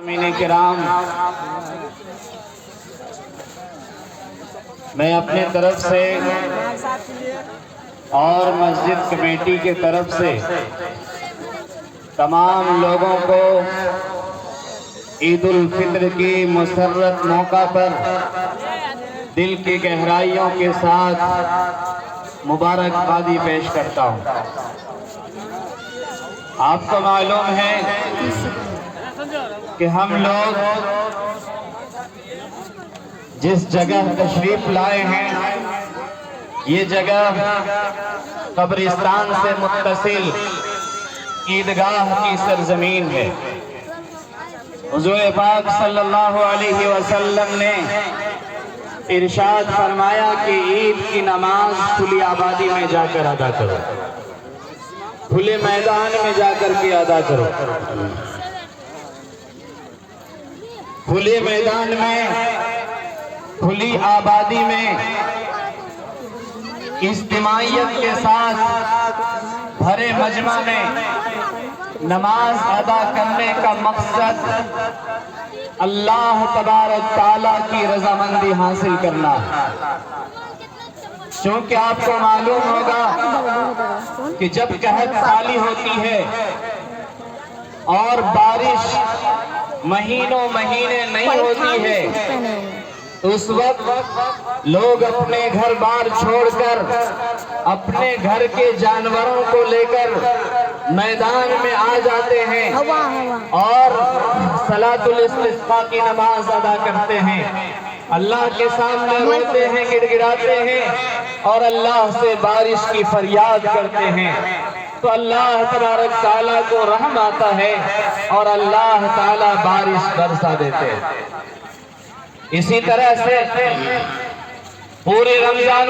مین کرام، میں اپنے طرف سے اور مسجد کمیٹی کے طرف سے تمام لوگوں کو عید الفطر کی مسرت موقع پر دل کی گہرائیوں کے ساتھ مبارکبادی پیش کرتا ہوں۔ آپ کو معلوم ہے کہ ہم لوگ جس جگہ تشریف لائے ہیں، یہ جگہ قبرستان سے متصل عیدگاہ کی سرزمین ہے۔ حضور پاک صلی اللہ علیہ وسلم نے ارشاد فرمایا کہ عید کی نماز کھلی آبادی میں جا کر ادا کرو، کھلے میدان میں جا کر کے ادا کرو۔ کھلے میدان میں، کھلی آبادی میں اجتماعیت کے ساتھ بھرے مجمع میں نماز ادا کرنے کا مقصد اللہ تبارک تعالیٰ کی رضامندی حاصل کرنا ہے۔ چونکہ آپ کو معلوم ہوگا کہ جب قحط سالی ہوتی ہے اور بارش مہینوں مہینے نہیں ہوتی ہے، اس وقت لوگ اپنے گھر بار چھوڑ کر اپنے گھر کے جانوروں کو لے کر میدان میں آ جاتے ہیں اور صلاۃ الاستسقاء کی نماز ادا کرتے ہیں، اللہ کے سامنے روتے ہیں، گڑ گڑاتے ہیں اور اللہ سے بارش کی فریاد کرتے ہیں، تو اللہ تبارک تعالیٰ کو رحم آتا ہے اور اللہ تعالیٰ بارش برسا دیتے ہیں۔ اسی طرح سے پورے رمضان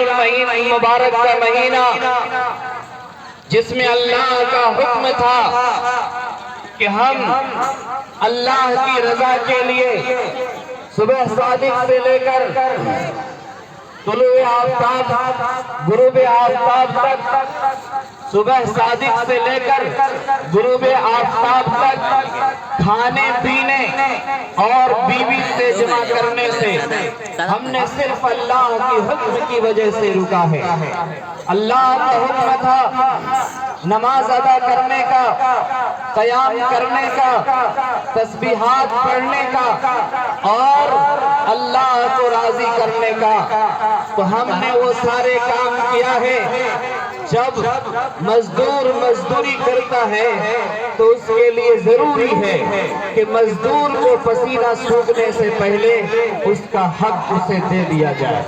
المبارک کا مہینہ، جس میں اللہ کا حکم تھا کہ ہم اللہ کی رضا کے لیے صبح صادق سے لے کر طلوع آفتاب غروب آفتاب تک، صبح صادق سے لے کر غروب آفتاب تک کھانے پینے اور بیوی سے جمع کرنے سے ہم نے صرف اللہ کی حکم کی وجہ سے رکا ہے۔ اللہ کا حکم تھا نماز ادا کرنے کا، قیام کرنے کا، تسبیحات پڑھنے کا اور اللہ کو راضی کرنے کا، تو ہم نے وہ سارے کام کیا ہے۔ جب مزدور مزدوری کرتا ہے تو اس کے لیے ضروری ہے کہ مزدور کو پسینہ سوکھنے سے پہلے اس کا حق اسے دے دیا جائے،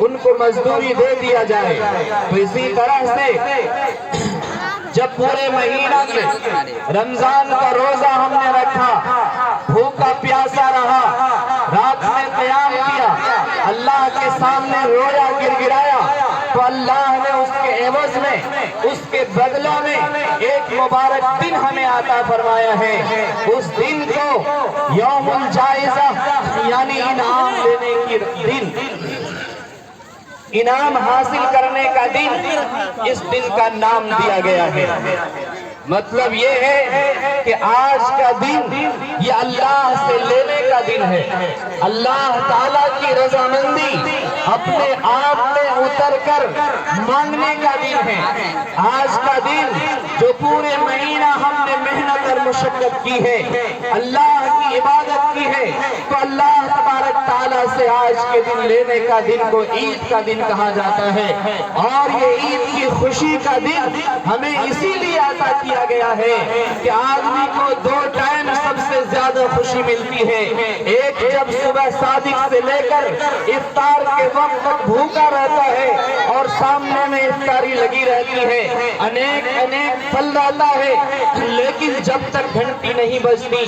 ان کو مزدوری دے دیا جائے۔ تو اسی طرح سے جب پورے مہینہ میں رمضان کا روزہ ہم نے رکھا، بھوکا پیاسا رہا، رات میں قیام کیا، اللہ کے سامنے رویا گر گرایا، تو اللہ نے اس کے عوض میں، اس کے بدلہ میں ایک مبارک دن ہمیں عطا فرمایا ہے۔ اس دن کو یوم الجائزہ یعنی انعام لینے کی دن، انعام حاصل کرنے کا دن، اس دن کا نام دیا گیا ہے۔ مطلب یہ ہے کہ آج کا دن یہ اللہ سے لینے کا دن ہے، اللہ تعالیٰ کی رضامندی اپنے آپ میں اتر کر مانگنے کا دن ہے۔ آج کا دن جو پورے مہینہ ہم نے محنت اور مشقت کی ہے، اللہ کی عبادت کی ہے، تو اللہ تبارک تعالیٰ سے آج کے دن لینے کا دن کو عید کا دن کہا جاتا ہے۔ اور یہ عید کی خوشی کا دن ہمیں اسی لیے عطا کیا گیا ہے کہ آدمی کو دو ٹائم سب سے زیادہ خوشی ملتی ہے۔ ایک جب صبح صادق سے لے کر افطار کے وقت تک بھوکا رہتا ہے اور سامنے میں افطاری لگی رہتی ہے، انیک پھل آتا ہے، لیکن جب تک گھنٹی نہیں بجتی،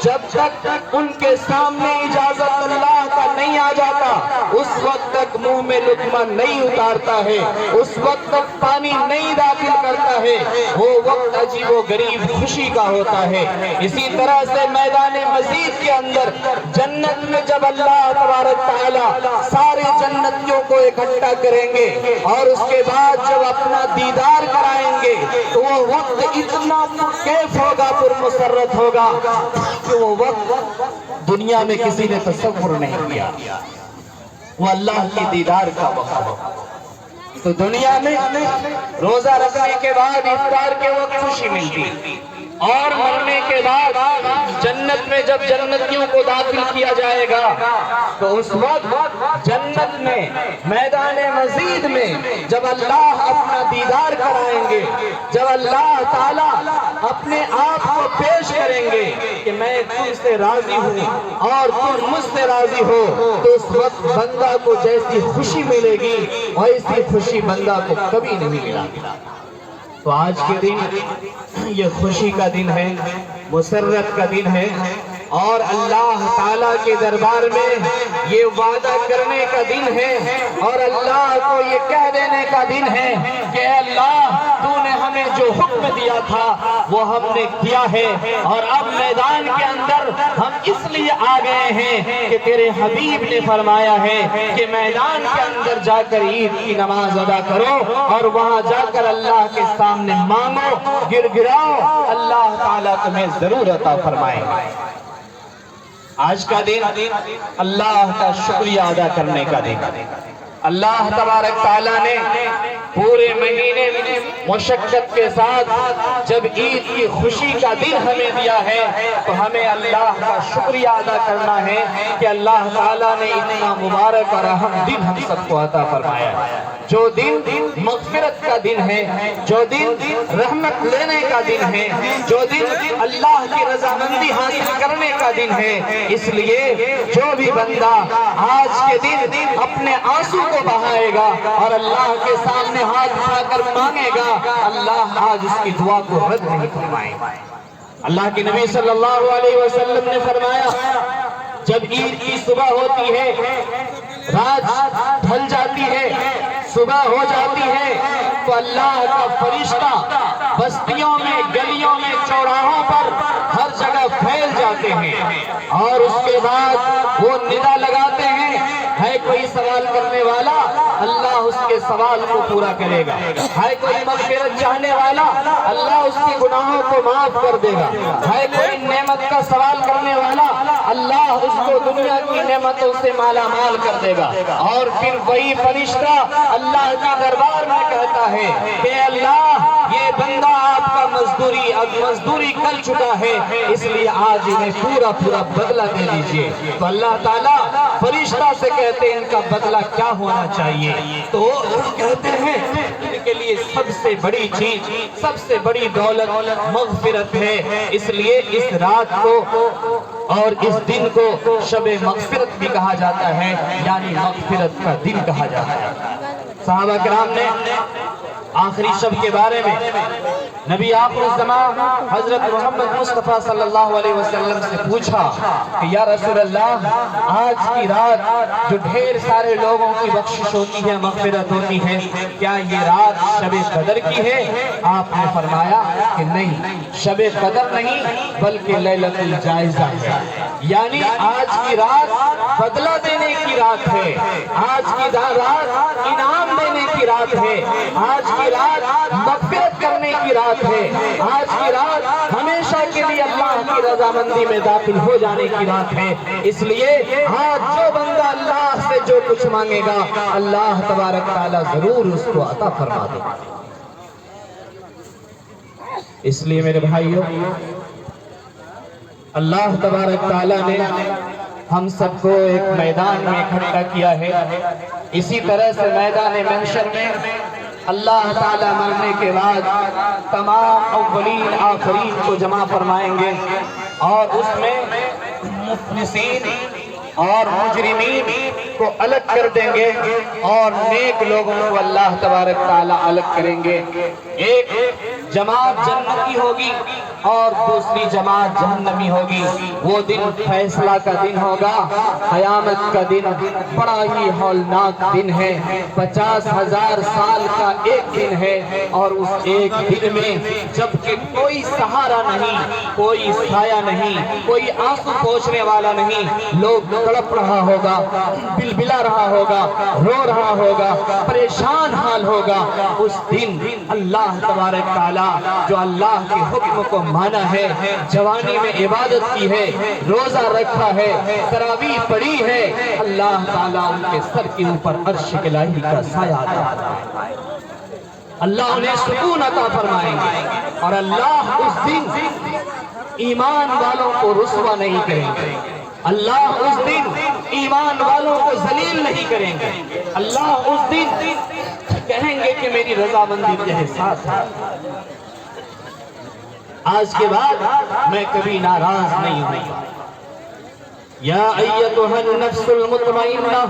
جب تک ان کے سامنے اجازت اللہ کا نہیں آ جاتا، اس وقت تک منہ میں لقمہ نہیں اتارتا ہے، اس وقت تک پانی نہیں داخل کرتا ہے، وہ وقت عجیب و غریب خوشی کا ہوتا ہے۔ اسی طرح سے میدان مزید کے اندر جنت میں جب اللہ تبارک تعالی سارے جنتیوں کو اکٹھا کریں گے اور اس کے بعد جب اپنا دیدار کرائیں گے تو وہ وقت اتنا کیف ہوگا، پرمسرت ہوگا کہ وہ وقت دنیا میں کسی نے تصور نہیں کیا۔ وہ اللہ کی دیدار کا وقت ہوگا۔ تو دنیا میں روزہ رکھنے کے بعد افطار کے وقت خوشی ملتی، اور مرنے کے بعد جنت میں جب جنتیوں کو داخل کیا جائے گا تو اس وقت جنت میں میدان مزید میں جب اللہ اپنا دیدار کرائیں گے، جب اللہ تعالیٰ اپنے آپ کو پیش کریں گے کہ میں تم سے راضی ہوں اور تم مجھ سے راضی ہو، تو اس وقت بندہ کو جیسی خوشی ملے گی ویسی خوشی بندہ کو کبھی نہیں ملا۔ تو آج کے دن یہ خوشی کا دن ہے، مسرت کا دن ہے، اور اللہ تعالیٰ کے دربار میں یہ وعدہ کرنے کا دن ہے اور اللہ کو یہ کہہ دینے کا دن ہے کہ اے اللہ تو نے ہمیں جو حکم دیا تھا وہ ہم نے کیا ہے، اور اب میدان کے اندر ہم اس لیے آ گئے ہیں کہ تیرے حبیب نے فرمایا ہے کہ میدان کے اندر جا کر عید کی نماز ادا کرو اور وہاں جا کر اللہ کے سامنے مانگو، گر گراؤ، اللہ تعالیٰ تمہیں ضرور عطا فرمائے۔ آج کا دن اللہ کا شکریہ ادا کرنے کا دن۔ اللہ تبارک تعالیٰ نے پورے مہینے مشقت کے ساتھ جب عید کی خوشی کا دن ہمیں دیا ہے تو ہمیں اللہ کا شکریہ ادا کرنا ہے کہ اللہ تعالیٰ نے اتنا مبارک اور اہم دن ہم سب کو عطا فرمایا ہے، جو دن مغفرت کا دن ہے، جو دن رحمت لینے کا دن ہے، جو دن اللہ کی رضامندی حاصل کرنے کا دن ہے۔ اس لیے جو بھی بندہ آج کے دن اپنے آنسو کو بہائے گا اور اللہ کے سامنے ہاتھ اٹھا کر مانگے گا، اللہ آج اس کی دعا کو رد نہیں فرمائے گا۔ اللہ کے نبی صلی اللہ علیہ وسلم نے فرمایا جب عید کی صبح ہوتی ہے، رات ڈھل جاتی ہے، صبح ہو جاتی ہے تو اللہ کا فرشتہ بستیوں میں، گلیوں میں، چوراہوں پر ہر جگہ پھیل جاتے ہیں اور اس کے بعد وہ ندا لگاتے ہیں، ہے کوئی سوال کرنے والا اللہ اس کے سوال کو پورا کرے گا، ہے کوئی مغفرت چاہنے والا اللہ اس کے گناہوں کو معاف کر دے گا، ہے کوئی نعمت کا سوال کرنے والا اللہ اس کو دنیا کی نعمتوں سے مالا مال کر دے گا۔ اور پھر وہی فرشتہ اللہ کے دربار میں کہتا ہے کہ اللہ یہ بندہ آپ کا مزدوری کر چکا ہے، اس لیے آج انہیں پورا بدلہ دے دیجئے۔ تو اللہ تعالیٰ فرشتہ سے کہتے ہیں ان کا بدلہ کیا ہونا چاہیے، تو وہ کہتے ہیں ان کے لیے سب سے بڑی چیز، سب سے بڑی دولت مغفرت ہے، اس لیے اس رات کو اور اس دن کو شب مغفرت بھی کہا جاتا ہے، یعنی مغفرت کا دن کہا جاتا ہے۔ صحابہ کرام نے آخری شب کے بارے میں نبی آخر الزمان حضرت محمد مصطفیٰ صلی اللہ علیہ وسلم سے پوچھا کہ یا رسول اللہ آج کی رات جو ڈھیر سارے لوگوں کی بخشش ہوتی ہے، مغفرت ہوتی ہے، کیا یہ رات شب قدر کی ہے؟ آپ نے فرمایا کہ نہیں، شب قدر نہیں بلکہ لیلۃ الجائزہ ہے، یعنی آج کی رات بدلہ دینے کی رات ہے، آج کی رات انعام دینے کی رات ہے، آج کی رات مغفرت کرنے کی رات ہے، آج کی رات ہمیشہ کے لیے اللہ کی رضامندی میں داخل ہو جانے کی رات ہے۔ اس لیے آج جو بندہ اللہ سے جو کچھ مانگے گا اللہ تبارک تعالیٰ ضرور اس کو عطا فرما دے گا۔ اس لیے میرے بھائیوں، اللہ تبارک تعالیٰ نے ہم سب کو ایک میدان میں اکٹھا کیا ہے، اسی طرح سے میدان محشر میں اللہ تعالیٰ مرنے کے بعد تمام اولین آخرین کو جمع فرمائیں گے اور اس میں مفلسین اور مجرمین کو الگ کر دیں گے اور نیک لوگوں کو اللہ تبارک تعالیٰ الگ کریں گے. ایک جماعت جنتی ہوگی اور دوسری جماعت جہنمی ہوگی. وہ دن فیصلہ کا دن ہوگا، قیامت کا دن بڑا ہی ہولناک دن ہے. 50,000 سال کا ایک دن ہے اور اس ایک دن میں جب کہ کوئی سہارا نہیں، کوئی سایہ نہیں، کوئی آنسو پوچھنے والا نہیں، لوگ تڑپ رہا ہوگا، بلبلا رہا ہوگا، رو رہا ہوگا، پریشان حال ہوگا. اس دن اللہ تبارک تعالیٰ جو اللہ کے حکم کو مانا ہے، جوانی میں عبادت کی ہے، روزہ رکھا ہے، تراویح پڑھی ہے، اللہ تعالیٰ ان کے سر کے اوپر عرش الہی کا سایہ عطا فرمائے گا. اللہ انہیں سکون عطا فرمائیں گے اور اللہ اس دن ایمان والوں کو رسوا نہیں کریں گے. اللہ اس دن ایمان والوں کو ذلیل نہیں کریں گے. اللہ اس دن کہیں گے کہ میری رضامندی تیرے ساتھ ہے، آج کے بعد میں کبھی ناراض نہیں ہوں. یا ایتها النفس المطمئنہ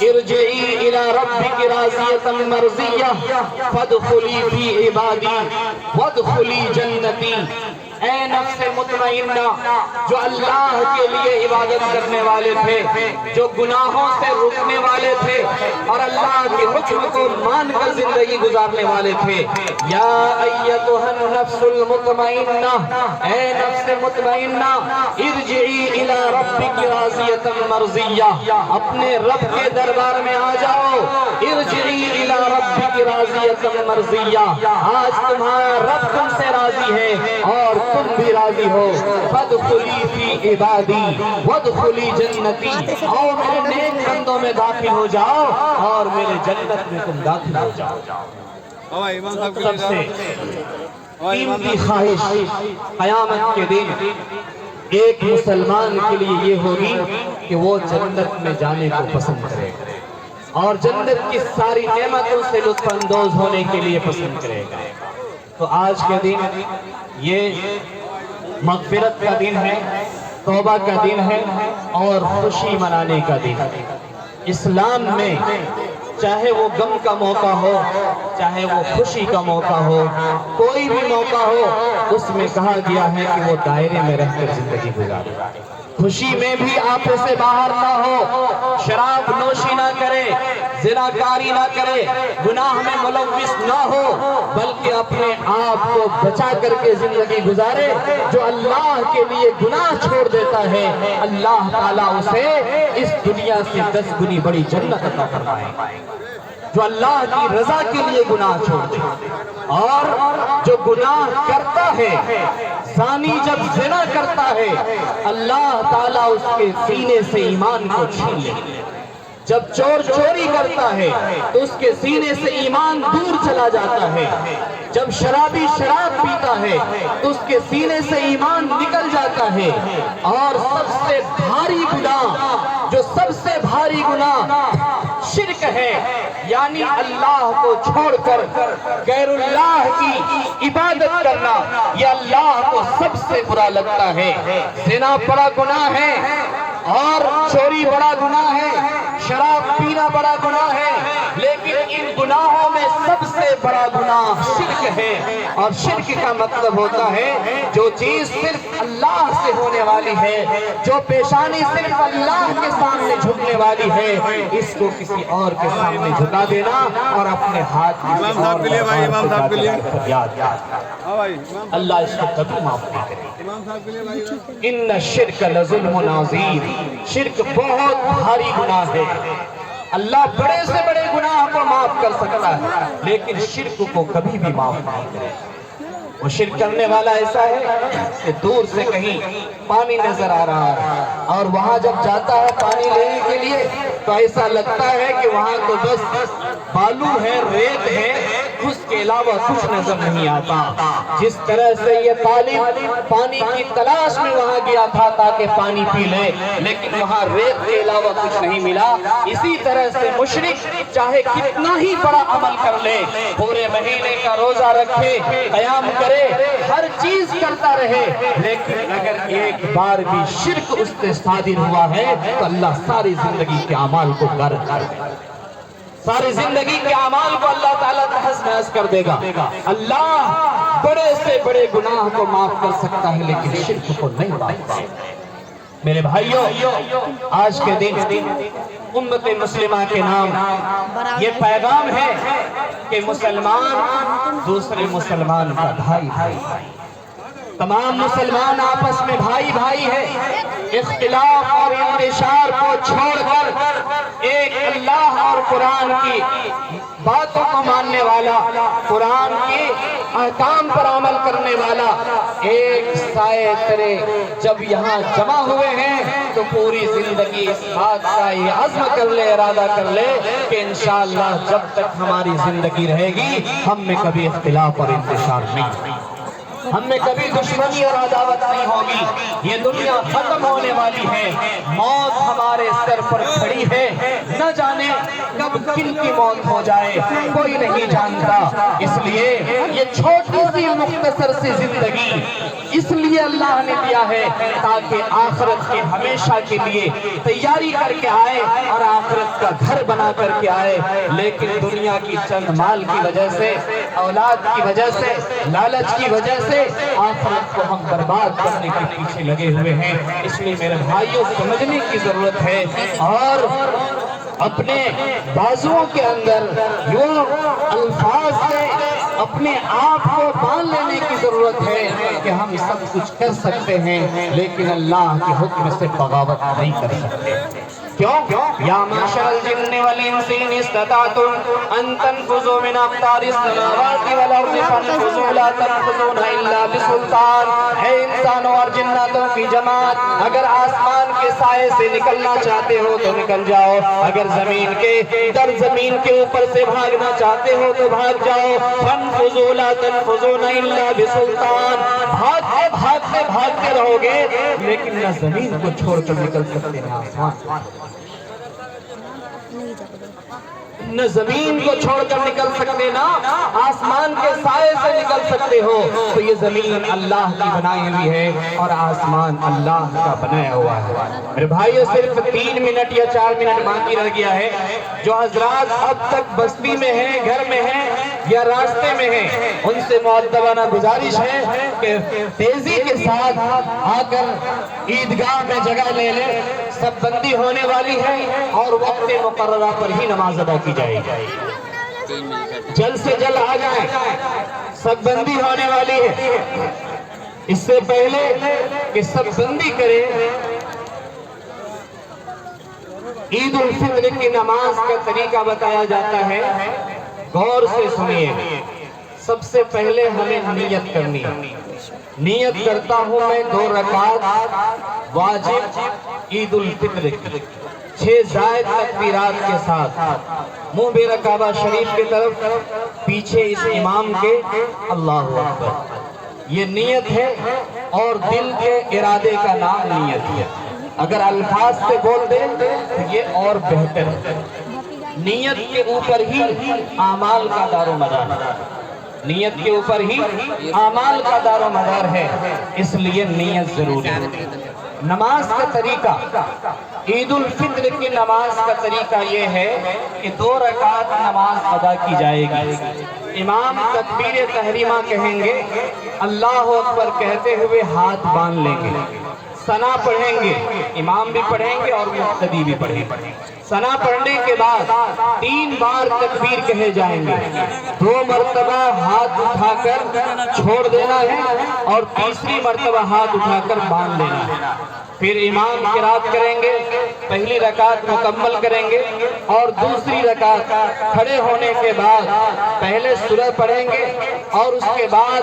ارجعی الی ربک راضیۃ مرضیہ فادخلی فی عبادی وادخلی جنتی. اے نفس مطمئنہ جو اللہ کے لیے عبادت کرنے والے تھے، جو گناہوں سے رکنے والے تھے اور اللہ کے حکم کو مان کر زندگی گزارنے والے تھے، یا ایتها النفس المطمئنہ، اے نفس مطمئنہ، ارجعی الی ربک راضیۃ مرضیہ، اپنے رب کے دربار میں آ جاؤ. ارجعی الی ربک راضیۃ مرضیہ، آج تمہارا رب تم سے راضی ہے اور تم بھی راضی ہو. فادخلی فی عبادی وادخلی جنتی، اور میرے نیک بندوں میں داخل ہو جاؤ اور میرے جنت میں تم داخل ہو جاؤ. سب سے قیمتی خواہش قیامت کے دن ایک مسلمان کے لیے یہ ہوگی کہ وہ جنت میں جانے کو پسند کرے اور جنت کی ساری نعمتوں سے لطف اندوز ہونے کے لیے پسند کرے گا. تو آج کے دن یہ مغفرت کا دن ہے، توبہ کا دن ہے اور خوشی منانے کا دن ہے. اسلام میں چاہے وہ غم کا موقع ہو، چاہے وہ خوشی کا موقع ہو، کوئی بھی موقع ہو، اس میں کہا گیا ہے کہ وہ دائرے میں رہ کر زندگی گزارے. خوشی میں بھی آپے سے باہر نہ ہو، شراب نوشی نہ کرے، زناکاری نہ کرے، گناہ میں ملوث نہ ہو، بلکہ اپنے آپ کو بچا کر کے زندگی گزارے. جو اللہ کے لیے گناہ چھوڑ دیتا ہے، اللہ تعالیٰ اسے اس دنیا سے 10 گنی بڑی جنت عطا فرمائے. جو اللہ کی رضا کے لیے گناہ چھوڑ دے، اور جو گناہ کرتا ہے، زانی جب زنا کرتا ہے، اللہ تعالیٰ اس کے سینے سے ایمان کو چھین لے. جب چور چوری کرتا ہے تو اس کے سینے سے ایمان دور چلا جاتا ہے. جب شرابی شراب پیتا ہے تو اس کے سینے سے ایمان نکل جاتا ہے. اور سب سے بھاری گناہ، جو سب سے بھاری گناہ شرک ہے، یعنی اللہ کو چھوڑ کر غیر اللہ کی عبادت کرنا، یہ اللہ کو سب سے برا لگتا ہے. زنا بڑا گناہ ہے اور چوری بڑا گناہ ہے، شراب پینا بڑا گناہ ہے، لیکن ان گناہوں میں سب سے بڑا گناہ شرک ہے. اور شرک کا مطلب ہوتا ہے جو چیز صرف اللہ سے ہونے والی ہے، جو پیشانی صرف اللہ کے سامنے جھکنے والی ہے، اس کو کسی اور کے سامنے جھکا دینا اور اپنے ہاتھ اللہ اس کو کبھی معاف نہیں کرے. ان الشرک لظلم عظیم، شرک بہت بھاری گناہ ہے. اللہ بڑے سے بڑے گناہ کو معاف کر سکتا ہے لیکن شرک کو کبھی بھی معاف نہیں کرے. وہ شرک کرنے والا ایسا ہے کہ دور سے کہیں پانی نظر آ رہا ہے اور وہاں جب جاتا ہے پانی لینے کے لیے تو ایسا لگتا ہے کہ وہاں تو بس بالو ہے، ریت ہے، اس کے علاوہ کچھ نظر نہیں آتا. جس طرح سے یہ طالب پانی کی تلاش میں وہاں گیا تھا تاکہ پانی پی لے، لیکن وہاں ریت کے علاوہ کچھ نہیں ملا، اسی طرح سے مشرک چاہے کتنا ہی بڑا عمل کر لے، پورے مہینے کا روزہ رکھے، قیام کرے، ہر چیز کرتا رہے، لیکن اگر ایک بار بھی شرک اس سے صادر ہوا ہے تو اللہ ساری زندگی کے اعمال کو غرق کر دے گا، ساری زندگی کے اعمال کو اللہ تعالیٰ تحس نحس کر دے گا. اللہ بڑے سے بڑے گناہ کو معاف کر سکتا ہے لیکن شرک کو نہیں معاف کرتا. میرے بھائیوں، آج کے دن امت مسلمہ کے نام یہ پیغام ہے کہ مسلمان دوسرے مسلمان کا بھائی بھائی، تمام مسلمان آپس میں بھائی بھائی ہے. اختلاف اور انتشار کو چھوڑ کر ایک اللہ اور قرآن کی باتوں کو ماننے والا، قرآن کے احکام پر عمل کرنے والا ایک سائے ترے جب یہاں جمع ہوئے ہیں تو پوری زندگی اس بات کا یہ عزم کر لے، ارادہ کر لے کہ انشاءاللہ جب تک ہماری زندگی رہے گی ہم میں کبھی اختلاف اور انتشار نہیں ہوگی، ہم میں کبھی دشمنی اور عداوت نہیں ہوگی. یہ دنیا ختم ہونے والی ہے، موت ہمارے سر پر کھڑی ہے، نہ جانے کب کن کی موت ہو جائے کوئی نہیں جانتا. اس لیے یہ چھوٹی سی مختصر سی زندگی اس لیے اللہ نے دیا ہے تاکہ آخرت کے ہمیشہ کے لیے تیاری کر کے آئے اور آخرت کا گھر بنا کر کے آئے. لیکن دنیا کی چند مال کی وجہ سے، اولاد کی وجہ سے، لالچ کی وجہ سے آخرت کو ہم برباد کرنے کے پیچھے لگے ہوئے ہیں. اس لیے میرے بھائیوں سمجھنے کی ضرورت ہے اور اپنے بازوؤں کے اندر یوں الفاظ سے اپنے آپ کو باندھ لینے کی ضرورت ہے کہ ہم سب کچھ کر سکتے ہیں لیکن اللہ کے حکم سے بغاوت نہیں کر سکتے. کیوں؟ یا معشر الجن والانس ان استطعتم ان تنفذوا من اقطار السماوات والارض فانفذوا لا تنفذون الا بسلطان. اے انسانوں اور جناتوں کی جماعت، اگر آسمان کے سائے سے نکلنا چاہتے ہو تو نکل جاؤ، اگر زمین کے اوپر سے بھاگنا چاہتے ہو تو بھاگ جاؤ. فانفذوا لا تنفذون الا بسلطان. بھاگتے رہو گے لیکن نہ زمین کو چھوڑ کر نکل سکتے ہیں آسمان، نہ زمین کو چھوڑ کر نکل سکتے، نہ آسمان کے سائے سے نکل سکتے ہو. تو یہ زمین اللہ کی بنائی ہوئی ہے اور آسمان اللہ کا بنایا ہوا ہے. میرے بھائیو صرف 3 منٹ یا 4 منٹ باقی رہ گیا ہے. جو حضرات اب تک بستی میں ہیں، گھر میں ہیں یا راستے میں ہیں، ان سے مؤدبانہ گزارش ہے کہ تیزی کے ساتھ آ کر عیدگاہ میں جگہ لے لیں. سب بندی ہونے والی ہے اور وقت مقررہ پر ہی نماز ادا کی جائے گی. جلد سے جلد آ جائیں، سب بندی ہونے والی ہے. اس سے پہلے کہ سب بندی کرے، عید الفطر کی نماز کا طریقہ بتایا جاتا ہے. غور سے سنیے. سب سے پہلے ہمیں نیت کرنی ہے. نیت کرتا ہوں میں 2 رکعت واجب عید الفطر کی 6 زائد تکبیرات کے ساتھ، منہ بے رکعبہ شریف کی طرف، پیچھے اس امام کے اللہ اکبر. یہ نیت ہے اور دل کے ارادے کا نام نیت ہے. اگر الفاظ سے بول دیں تو یہ اور بہتر ہے. نیت کے اوپر ہی اعمال کا دار و مدار ہے، نیت کے اوپر ہی اعمال کا دار و مدار ہے، اس لیے نیت ضروری ہے. نماز کا طریقہ، عید الفطر کی نماز کا طریقہ یہ ہے کہ 2 رکعت نماز ادا کی جائے گی. امام تکبیر تحریمہ کہیں گے، اللہ اکبر کہتے ہوئے ہاتھ باندھ لیں گے، ثنا پڑھیں گے، امام بھی پڑھیں گے اور مقتدی بھی پڑھیں گے. ثنا پڑھنے کے بعد 3 بار تکبیر کہے جائیں گے، 2 مرتبہ ہاتھ اٹھا کر چھوڑ دینا ہے اور تیسری مرتبہ ہاتھ اٹھا کر باندھ لینا ہے. پھر امام قرات کریں گے، پہلی رکعت مکمل کریں گے اور دوسری رکعت کھڑے ہونے کے بعد پہلے سورہ پڑھیں گے اور اس کے بعد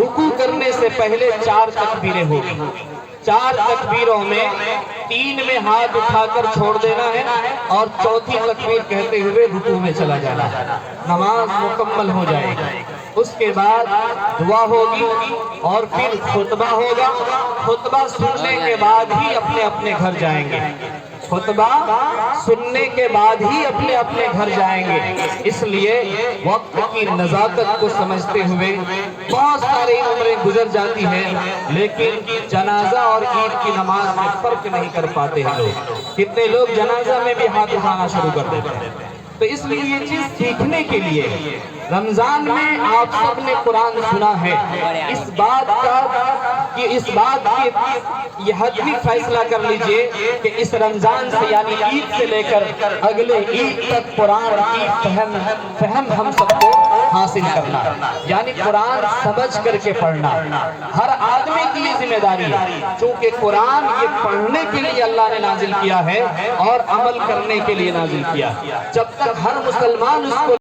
رکوع کرنے سے پہلے 4 تکبیریں ہوگی. 4 تکبیروں میں 3 میں ہاتھ اٹھا کر چھوڑ دینا ہے اور چوتھی تکبیر کہتے ہوئے رکوع میں چلا جانا ہے. نماز مکمل ہو جائے گی. اس کے بعد دعا ہوگی اور پھر خطبہ ہوگا. خطبہ سننے کے بعد ہی اپنے اپنے گھر جائیں گے. خطبہ سننے کے بعد ہی اپنے اپنے گھر جائیں گے. اس لیے وقت کی نزاکت کو سمجھتے ہوئے بہت ساری عمریں گزر جاتی ہیں لیکن جنازہ اور عید کی نماز میں فرق نہیں کر پاتے ہیں لوگ. کتنے لوگ جنازہ میں بھی ہاتھ اٹھانا شروع کر دیتے ہیں. تو اس لیے یہ چیز سیکھنے کے لیے رمضان میں آپ سب نے قرآن سنا ہے. اس بات کی یہ حتمی فیصلہ کر لیجئے کہ اس رمضان سے یعنی عید سے لے کر اگلے عید تک قرآن کی فہم ہم سب کو حاصل کرنا یعنی قرآن سمجھ کر کے پڑھنا ہر آدمی کی یہ ذمہ داری ہے. چونکہ قرآن یہ پڑھنے کے لیے اللہ نے نازل کیا ہے اور عمل کرنے کے لیے نازل کیا. جب تک ہر مسلمان اس کو